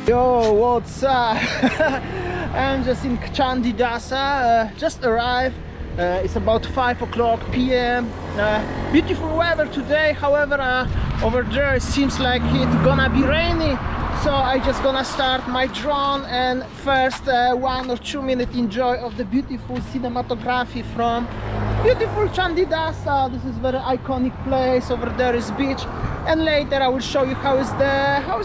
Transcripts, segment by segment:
Yo, what's up? I'm just in Candidasa, just arrived. It's about 5 o'clock p.m. Beautiful weather today, however over there it seems like it's gonna be rainy, so I just gonna start my drone and first 1 or 2 minute enjoy of the beautiful cinematography from beautiful Candidasa. This is very iconic place. Over there is beach, and later I will show you how is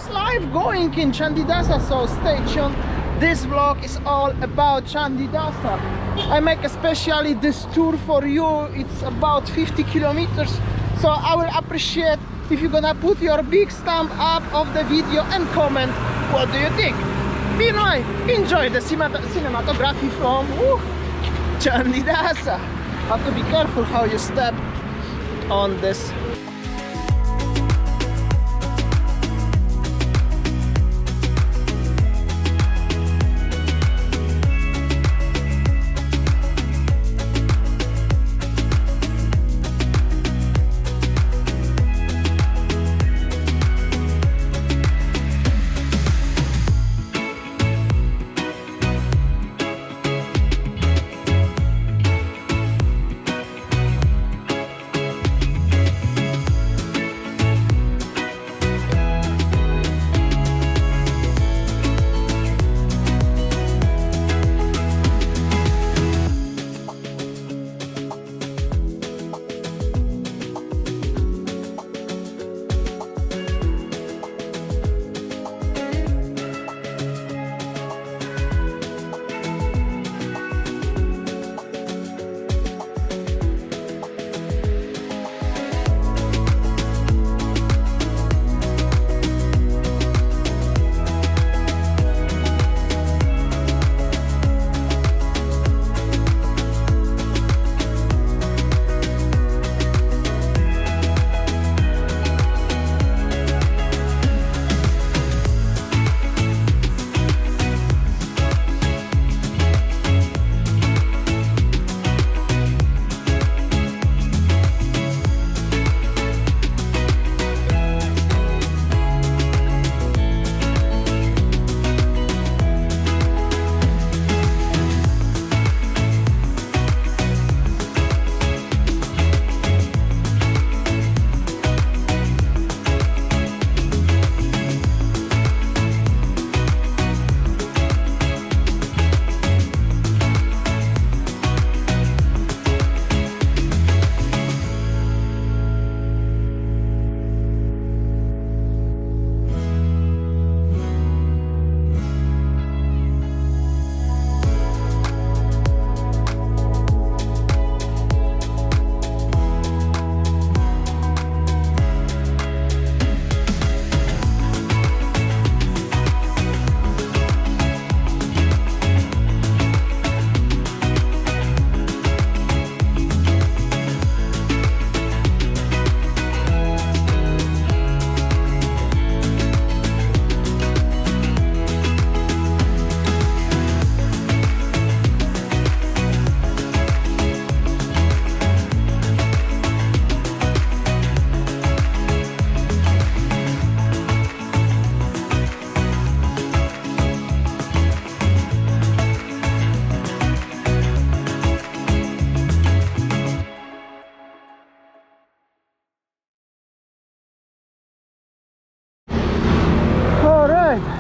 life going in Candidasa, so stay tuned. This vlog is all about Candidasa. I make especially this tour for you. It's about 50 kilometers, so I will appreciate if you're gonna put your big thumb up of the video and comment what do you think. Meanwhile, enjoy the cinematography from Candidasa. Have to be careful how you step on this.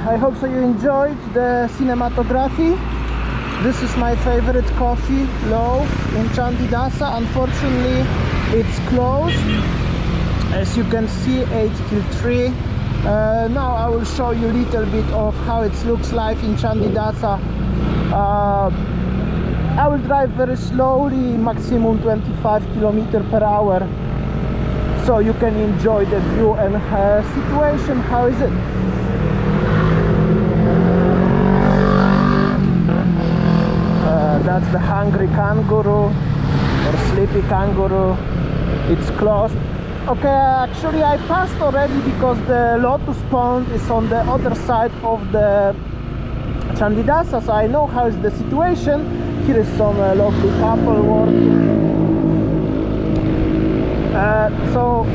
I hope so you enjoyed the cinematography. This is my favorite coffee loaf in Candidasa. Unfortunately, it's closed. As you can see, 8 till 3. Now I will show you a little bit of how it looks like in Candidasa. I will drive very slowly, maximum 25 km/h, so you can enjoy the view and situation. How is it? That's the hungry kangaroo or sleepy kangaroo. It's closed. Okay, actually I passed already because the lotus pond is on the other side of the Candidasa, so I know how is the situation. Here is some lovely couple working. So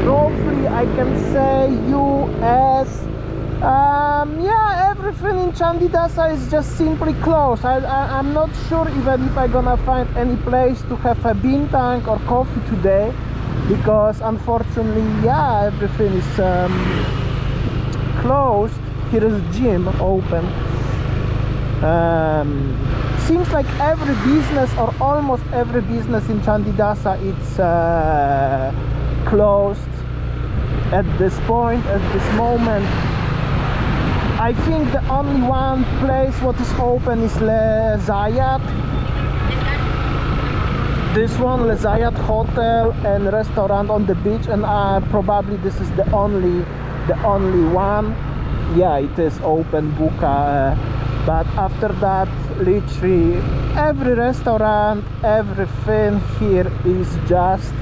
roughly I can say US Yeah, everything in Candidasa is just simply closed. I'm not sure even if I'm gonna find any place to have a bintang or coffee today, because unfortunately, yeah, everything is closed. Here is gym open. Seems like every business, or almost every business in Candidasa, it's closed at this point, at this moment. I think the only one place what is open is Le Zayat. This one, Le Zayat Hotel and restaurant on the beach, and probably this is the only one. Yeah, it is open, Buka. But after that, literally every restaurant, everything here is just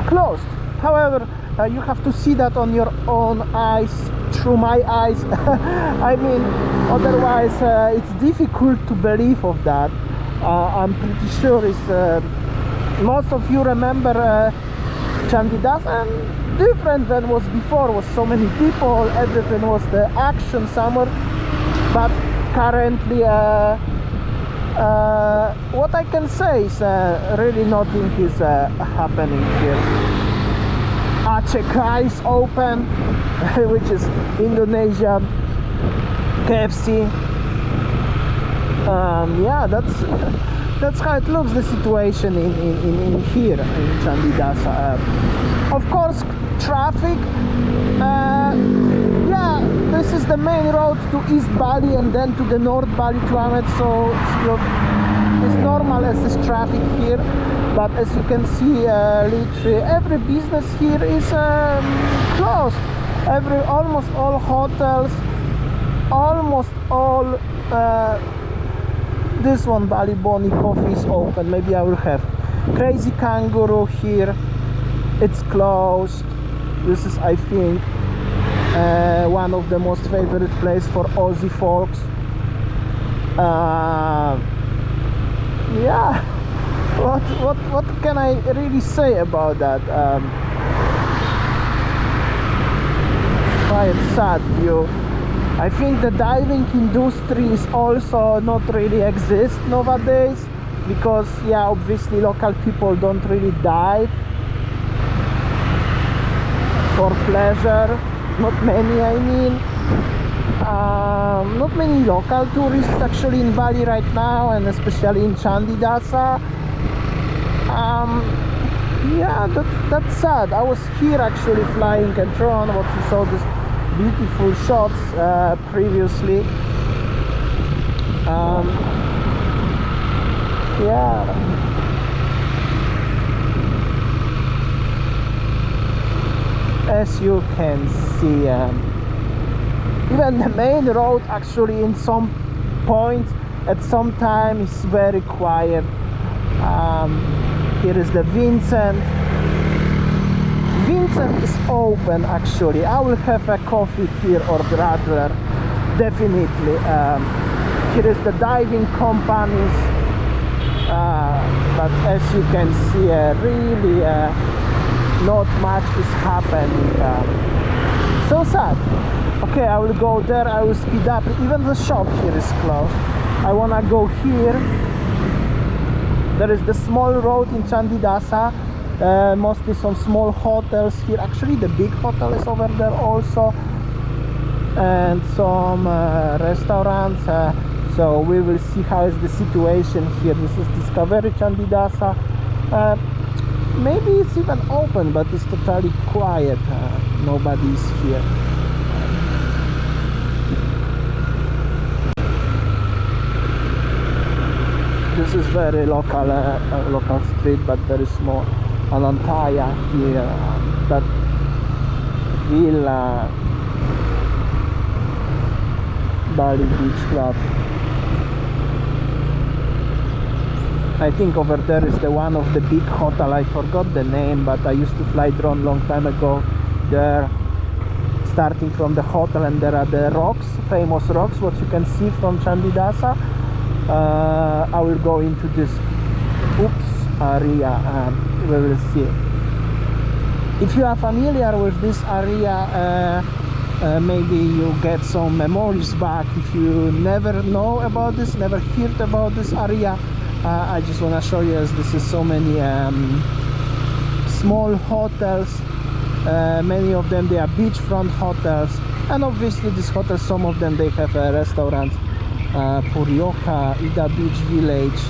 closed. However, you have to see that on your own eyes, through my eyes. I mean, otherwise it's difficult to believe of that. I'm pretty sure it's most of you remember Candidasa, and different than was before. Was so many people, everything was the action summer. But currently what I can say is really nothing is happening here. Aceh is open, which is Indonesia. KFC. Yeah, that's how it looks, the situation in here in Candidasa. Of course, traffic. Yeah, this is the main road to East Bali and then to the North Bali to Ahmed, so it's normal as this traffic here. But as you can see, literally every business here is closed. Almost all hotels, almost all. This one, Bali Boni Coffee, is open. Maybe I will have Crazy Kangaroo here. It's closed. This is, I think, one of the most favorite place for Aussie folks. Yeah, what can I really say about that? Quite sad view. I think the diving industry is also not really exist nowadays, because yeah, obviously local people don't really dive for pleasure. Not many, I mean. Not many local tourists actually in Bali right now, and especially in Candidasa. Yeah, that's sad. I was here actually flying a drone, what you saw this beautiful shots previously. Yeah, as you can see, even the main road actually in some points at some time is very quiet. Here is the Vincent is open actually. I will have a coffee here, or rather definitely. Here is the diving companies, but as you can see, really not much is happening. So sad. Okay, I will go there. I will speed up. Even the shop here is closed. I wanna go here. There is the small road in Candidasa, mostly some small hotels here. Actually, the big hotel is over there also, and some restaurants. So we will see how is the situation here. This is Discovery Candidasa. Maybe it's even open, but it's totally quiet. Nobody is here. This is very local, local street, but very small. Anantaya here, that villa, Bali Beach Club. I think over there is the one of the big hotel. I forgot the name, but I used to fly drone long time ago there. Starting from the hotel, and there are the rocks, famous rocks, what you can see from Candidasa. I will go into this area, we will see. If you are familiar with this area, maybe you get some memories back if you never know about this, never heard about this area. I just want to show you, as this is so many small hotels. Many of them, they are beachfront hotels, and obviously these hotels, some of them, they have restaurants. Purioka, Ida Beach Village,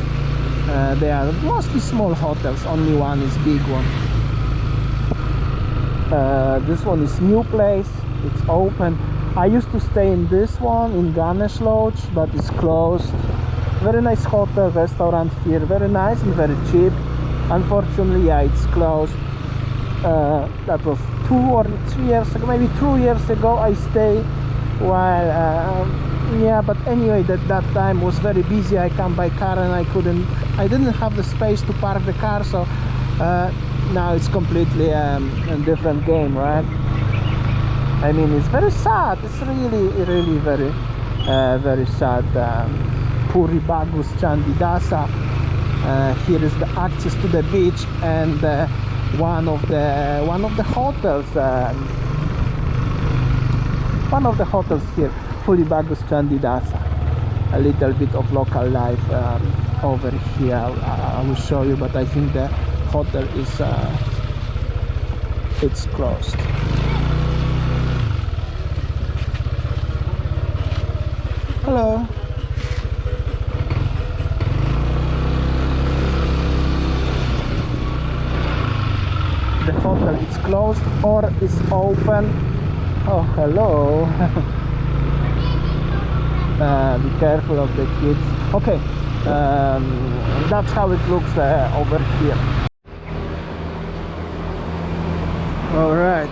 they are mostly small hotels, only one is big one. This one is new place, it's open. I used to stay in this one in Ganesh Lodge, but it's closed. Very nice hotel, restaurant here, very nice and very cheap. Unfortunately, yeah, it's closed. That was 2 or 3 years ago, maybe 2 years ago I stayed while yeah, but anyway, that time was very busy. I come by car and I didn't have the space to park the car, so now it's completely a different game, right? I mean, it's very sad. It's really very sad. Puri Bagus Candidasa. Here is the access to the beach, and one of the hotels. One of the hotels here, Puri Bagus Candidasa. A little bit of local life over here. I will show you, but I think the hotel is it's closed. Hello. The hotel is closed or is open. Oh, hello. Be careful of the kids. Okay, that's how it looks over here. All right,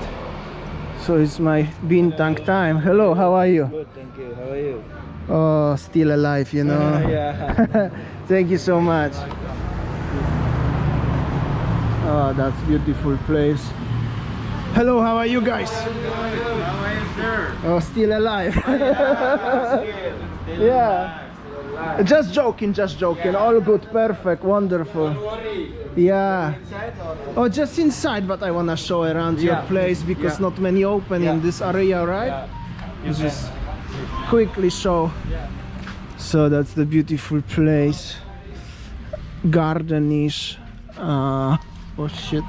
so it's my bintang time. Hello, how are you? Good, thank you. How are you? Oh, still alive, you know. Yeah. Thank you so much. Oh, that's beautiful place. Hello, how are you guys? How are you, sir? Oh, still alive. Still Yeah. alive. Just joking. Yeah. All good, perfect, wonderful. Don't worry. Yeah. Inside or Oh, just inside, but I wanna show around your Yeah. place because Yeah. not many open in Yeah. this area, right? Yeah. You Just can. quickly show. Yeah. So that's the beautiful place. Gardenish. Oh shit.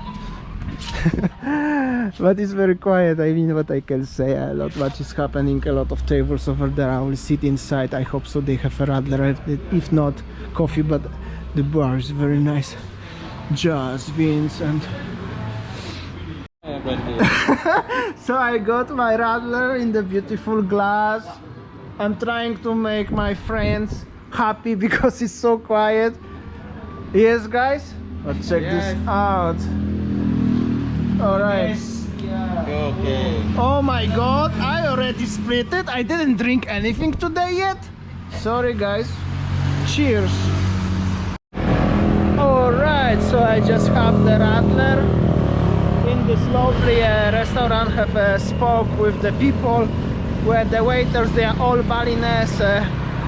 But it's very quiet. I mean, what I can say, a lot much is happening, a lot of tables over there. I will sit inside. I hope so they have a radler, if not coffee, but the bar is very nice. Jazz, beans, and so I got my radler in the beautiful glass. I'm trying to make my friends happy because it's so quiet. Yes, guys, let's check this out. All right. Okay. Oh my god, I already split it. I didn't drink anything today yet. Sorry guys. Cheers. Alright, so I just have the radler in this lovely restaurant. Have spoke with the people, where the waiters, they are all Balinese.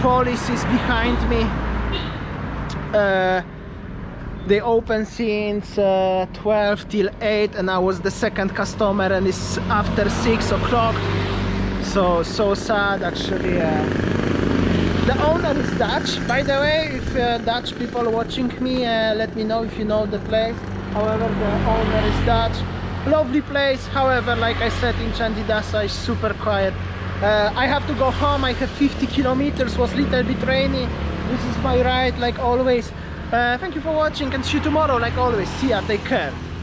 Police is behind me. They open since 12 till 8, and I was the second customer, and it's after 6 o'clock. So sad actually. The owner is Dutch, by the way. If Dutch people watching me, let me know if you know the place. However, the owner is Dutch. Lovely place. However, like I said, in Candidasa is super quiet. I have to go home. I have 50 kilometers. Was little bit rainy. This is my ride, like always. Thank you for watching, and see you tomorrow like always. See ya, take care.